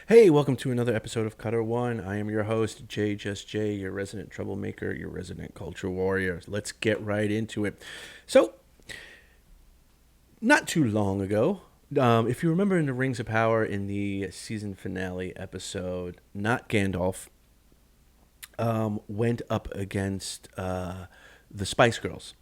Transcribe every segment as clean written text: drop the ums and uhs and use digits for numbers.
Hey, welcome to another episode of Cutter One. I am your host, Jay Just Jay, your resident troublemaker, your resident culture warrior. Let's get right into it. So, not too long ago, if you remember in the Rings of Power in the season finale episode, not Gandalf went up against the Spice Girls.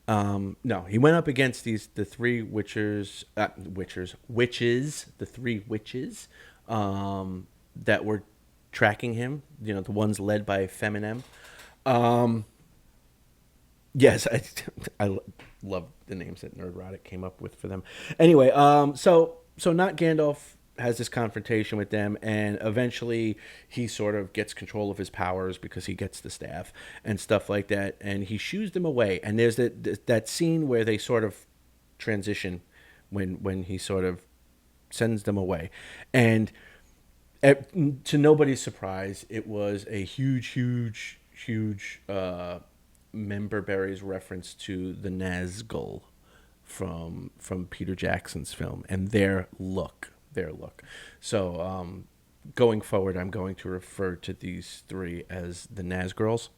No, he went up against the three witches, the three witches that were tracking him. You know, the ones led by Feminem. Um, yes, I love the names that Nerdrotic came up with for them. Anyway, so not Gandalf has this confrontation with them, and eventually he sort of gets control of his powers because he gets the staff and stuff like that, and he shoos them away. And there's that scene where they sort of transition when he sort of sends them away, and to nobody's surprise, it was a huge member berries reference to the Nazgul from Peter Jackson's film and their look. So going forward, I'm going to refer to these three as the Nazgurls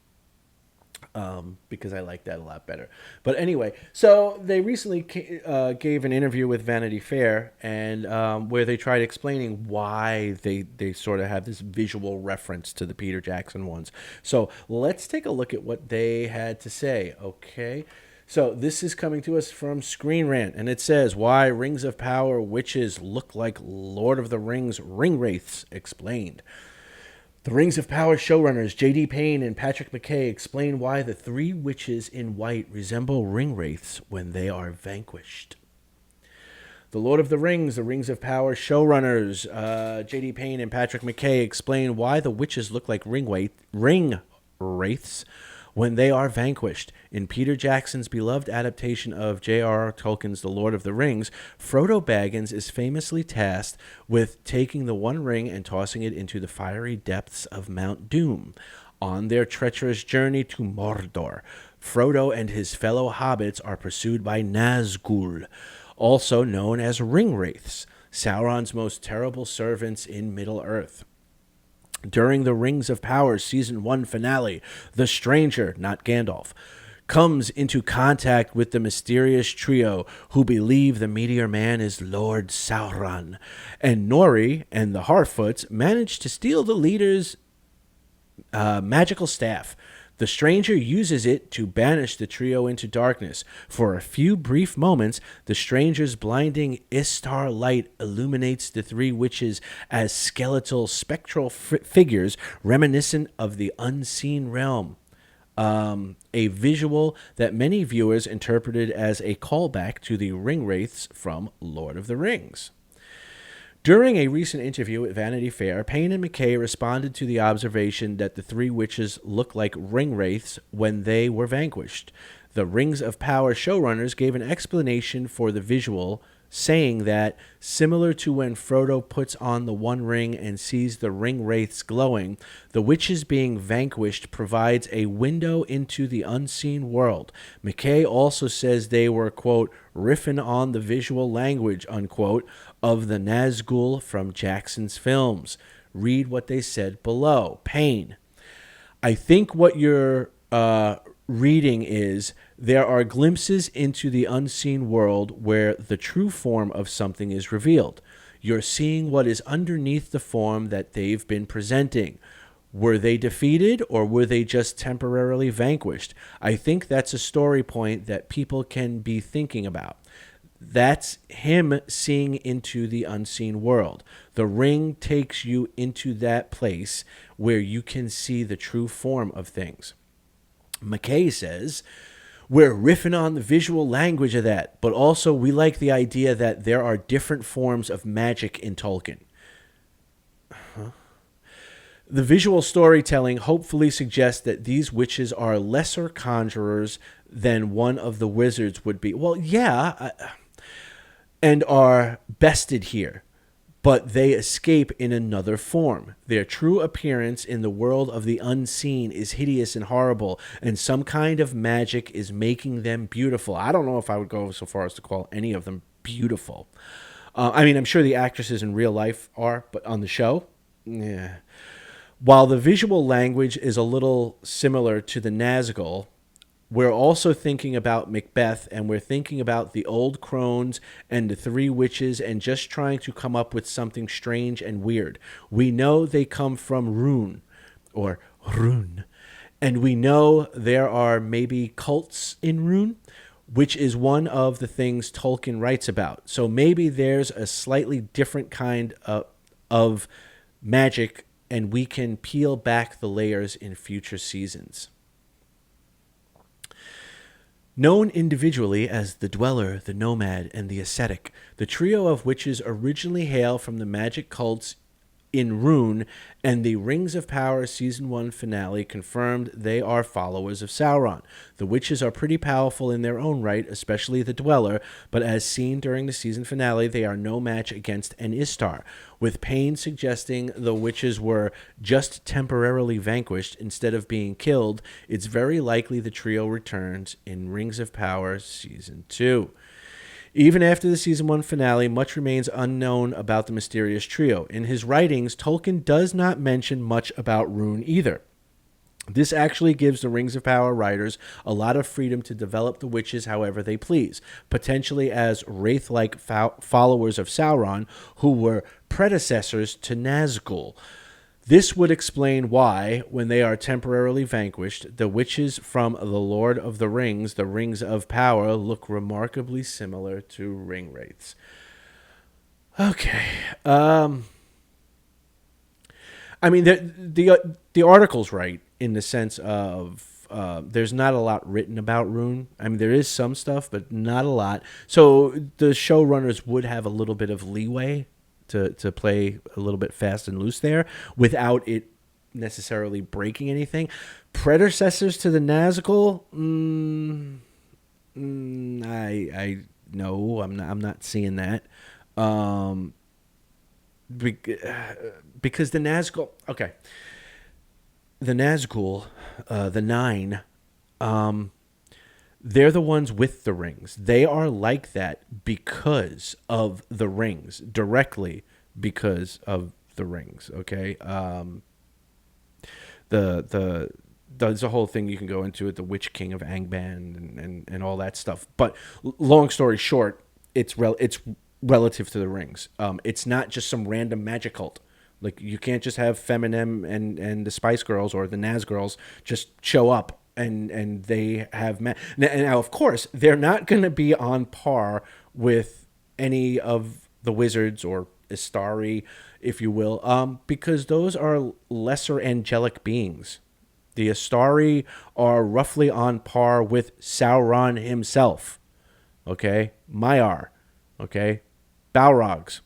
because I like that a lot better. But anyway, so they recently gave an interview with Vanity Fair, and where they tried explaining why they sort of have this visual reference to the Peter Jackson ones. So let's take a look at what they had to say, okay? So this is coming to us from Screen Rant, and it says, "Why Rings of Power witches look like Lord of the Rings ring wraiths explained." The Rings of Power showrunners J.D. Payne and Patrick McKay explain why the three witches in white resemble ring wraiths when they are vanquished. The Lord of the Rings of Power showrunners J.D. Payne and Patrick McKay explain why the witches look like ring wraiths when they are vanquished. In Peter Jackson's beloved adaptation of J.R.R. Tolkien's The Lord of the Rings, Frodo Baggins is famously tasked with taking the One Ring and tossing it into the fiery depths of Mount Doom. On their treacherous journey to Mordor, Frodo and his fellow hobbits are pursued by Nazgul, also known as ring wraiths, Sauron's most terrible servants in Middle-earth. During the Rings of Power Season 1 finale, the stranger, not Gandalf, comes into contact with the mysterious trio who believe the Meteor Man is Lord Sauron, and Nori and the Harfoots manage to steal the leader's magical staff. The stranger uses it to banish the trio into darkness. For a few brief moments, the stranger's blinding Istar light illuminates the three witches as skeletal, spectral figures reminiscent of the unseen realm. A visual that many viewers interpreted as a callback to the ring wraiths from Lord of the Rings. During a recent interview at Vanity Fair, Payne and McKay responded to the observation that the three witches look like ring wraiths when they were vanquished. The Rings of Power showrunners gave an explanation for the visual, saying that, similar to when Frodo puts on the One Ring and sees the ring wraiths glowing, the witches being vanquished provides a window into the unseen world. McKay also says they were, quote, riffing on the visual language, unquote, of the Nazgul from Jackson's films. Read what they said below. Payne: I think what you're reading is there are glimpses into the unseen world where the true form of something is revealed. You're seeing what is underneath the form that they've been presenting. Were they defeated or were they just temporarily vanquished? I think that's a story point that people can be thinking about. That's him seeing into the unseen world. The ring takes you into that place where you can see the true form of things. McKay says, we're riffing on the visual language of that, but also we like the idea that there are different forms of magic in Tolkien. The visual storytelling hopefully suggests that these witches are lesser conjurers than one of the wizards would be. Well, yeah, and are bested here, but they escape in another form. Their true appearance in the world of the unseen is hideous and horrible, and some kind of magic is making them beautiful. I don't know if I would go so far as to call any of them beautiful. I mean, I'm sure the actresses in real life are, but on the show, yeah. While the visual language is a little similar to the Nazgul, we're also thinking about Macbeth, and we're thinking about the old crones and the three witches, and just trying to come up with something strange and weird. We know they come from Rune, or Rune, and we know there are maybe cults in Rune, which is one of the things Tolkien writes about. So maybe there's a slightly different kind of magic, and we can peel back the layers in future seasons. Known individually as the Dweller, the Nomad, and the Ascetic, the trio of witches originally hail from the magic cults in Rune, and the Rings of Power Season 1 finale confirmed they are followers of Sauron. The witches are pretty powerful in their own right, especially the Dweller, but as seen during the season finale, they are no match against an Istar, with Payne suggesting the witches were just temporarily vanquished instead of being killed. It's very likely the trio returns in Rings of Power Season 2. Even after the season 1 finale, much remains unknown about the mysterious trio. In his writings, Tolkien does not mention much about Rune either. This actually gives the Rings of Power writers a lot of freedom to develop the witches however they please, potentially as wraith-like followers of Sauron who were predecessors to Nazgul. This would explain why, when they are temporarily vanquished, the witches from The Lord of the Rings of Power, look remarkably similar to ring wraiths. Okay. I mean, the article's right in the sense of there's not a lot written about Rune. I mean, there is some stuff, but not a lot. So the showrunners would have a little bit of leeway to play a little bit fast and loose there without it necessarily breaking anything. Predecessors to the Nazgul, I no, I'm not seeing that. Because the Nazgul, okay, the Nazgul, the Nine, they're the ones with the rings. They are like that because of the rings, directly because of the rings. Okay, there's a whole thing you can go into it, the Witch King of Angband and all that stuff. But long story short, it's relative to the rings. It's not just some random magic cult. Like, you can't just have Feminem and the Spice Girls or the Nazgurls just show up and they have now, of course, they're not going to be on par with any of the wizards or Istari, if you will, because those are lesser angelic beings. The Istari are roughly on par with Sauron himself. Okay? Maiar. Okay? Balrogs.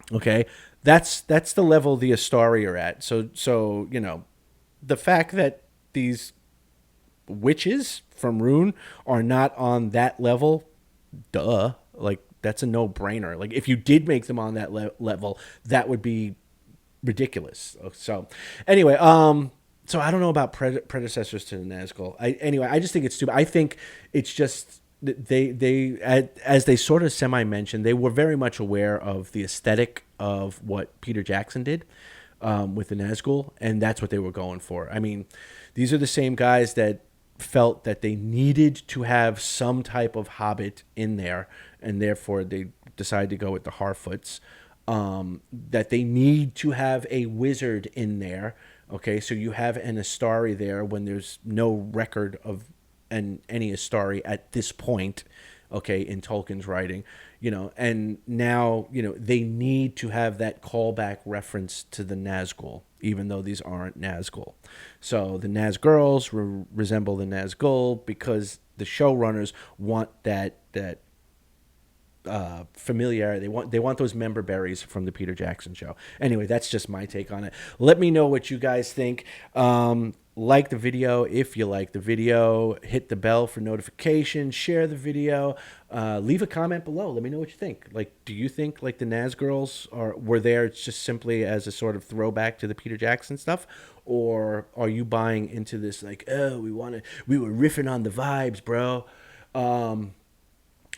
Okay? That's the level the Astari are at. So you know, the fact that these witches from Rune are not on that level, duh. Like, that's a no-brainer. Like, if you did make them on that level, that would be ridiculous. So anyway, so I don't know about predecessors to the Nazgul. I just think it's stupid. I think it's just they as they sort of semi-mentioned, they were very much aware of the aesthetic of what Peter Jackson did with the Nazgul, and that's what they were going for. I mean, these are the same guys that felt that they needed to have some type of hobbit in there, and therefore they decided to go with the Harfoots. That they need to have a wizard in there. Okay, so you have an Astari there when there's no record of any Astari at this point, okay, in Tolkien's writing, you know, and now, you know, they need to have that callback reference to the Nazgul, even though these aren't Nazgul. So the Nazgurls resemble the Nazgul because the showrunners want that familiarity. They want those member berries from the Peter Jackson show. Anyway, that's just my take on it. Let me know what you guys think. Like the video if you like the video. Hit the bell for notifications. Share the video. Leave a comment below. Let me know what you think. Like, do you think like the Nazgurls were there just simply as a sort of throwback to the Peter Jackson stuff, or are you buying into this like, oh, we were riffing on the vibes, bro?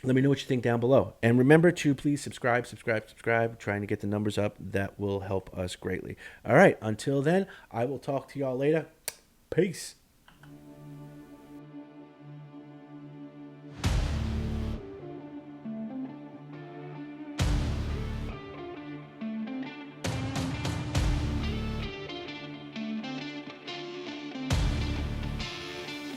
Let me know what you think down below. And remember to please subscribe. Trying to get the numbers up. That will help us greatly. All right. Until then, I will talk to y'all later. Peace.